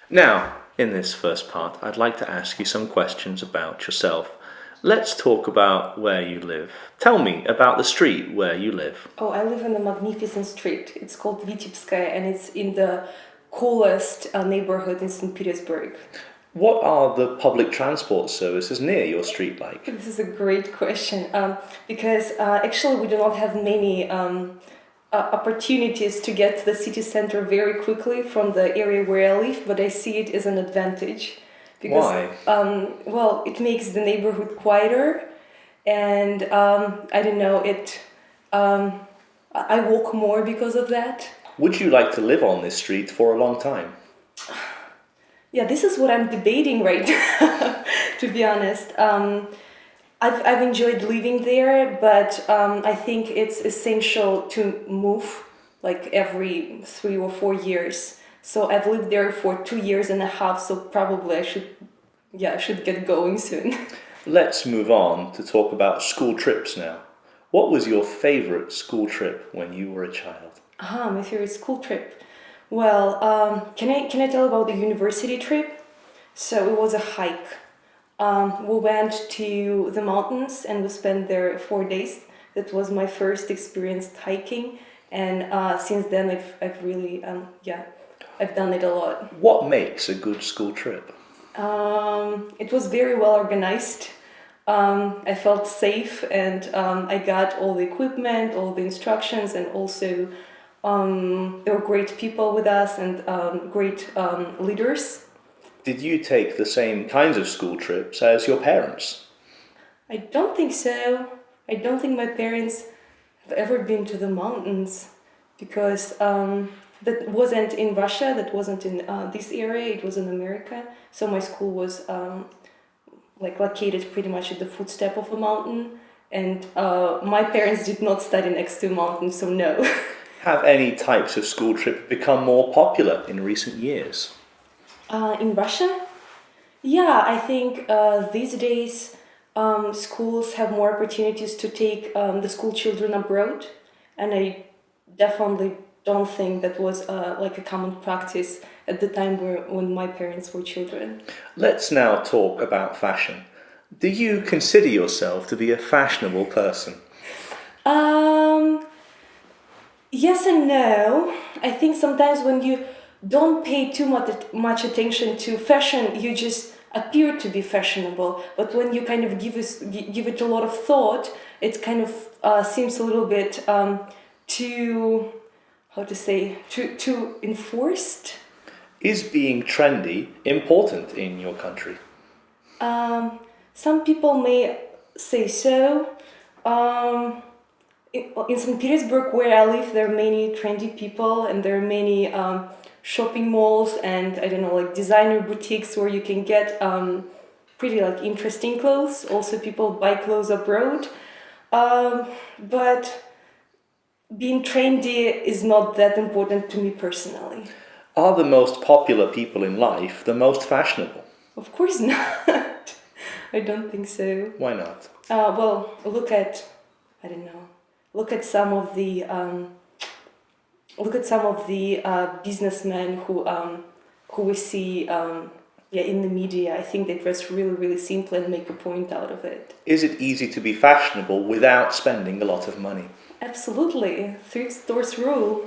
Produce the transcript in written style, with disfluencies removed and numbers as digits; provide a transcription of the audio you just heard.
Now, in this first part, I'd like to ask you some questions about yourself. Let's talk about where you live. Tell me about the street where you live. Oh, I live in a magnificent street. It's called Vitebskaya, and it's in the coolest neighborhood in St. Petersburg. What are the public transport services near your street like? This is a great question because actually we do not have many opportunities to get to the city center very quickly from the area where I live, but I see it as an advantage. Because, Why? Well, it makes the neighborhood quieter, and I don't know, I walk more because of that. Would you like to live on this street for a long time? Yeah, this is what I'm debating right now, to be honest. I've enjoyed living there, but I think it's essential to move like every 3 or 4 years. So I've lived there for 2 years and a half, so probably I should get going soon. Let's move on to talk about school trips now. What was your favorite school trip when you were a child? My favorite school trip. Well, can I tell about the university trip? So it was a hike. We went to the mountains and we spent there 4 days. That was my first experience hiking, and since then I've really I've done it a lot. What makes a good school trip? It was very well organized. I felt safe, and I got all the equipment, all the instructions, and also there were great people with us and great leaders. Did you take the same kinds of school trips as your parents? I don't think so. I don't think my parents have ever been to the mountains because that wasn't in Russia, that wasn't in this area, it was in America. So my school was like located pretty much at the footstep of a mountain, and my parents did not study next to a mountain, so no. Have any types of school trip become more popular in recent years? In Russia? Yeah, I think these days schools have more opportunities to take the school children abroad, and I definitely don't think that was like a common practice at the time when my parents were children. Let's now talk about fashion. Do you consider yourself to be a fashionable person? Um, yes and no. I think sometimes when you don't pay too much attention to fashion, you just appear to be fashionable. But when you kind of give it a lot of thought, it kind of seems a little bit too, how to say, too enforced. Is being trendy important in your country? Some people may say so. In St. Petersburg, where I live, there are many trendy people, and there are many shopping malls and I don't know, like designer boutiques where you can get pretty like interesting clothes. Also, people buy clothes abroad, but being trendy is not that important to me personally. Are the most popular people in life the most fashionable? Of course not. I don't think so. Why not? Well, I don't know. Look at some of the businessmen who we see in the media. I think they dress really, really simply and make a point out of it. Is it easy to be fashionable without spending a lot of money? Absolutely. Thrift stores rule.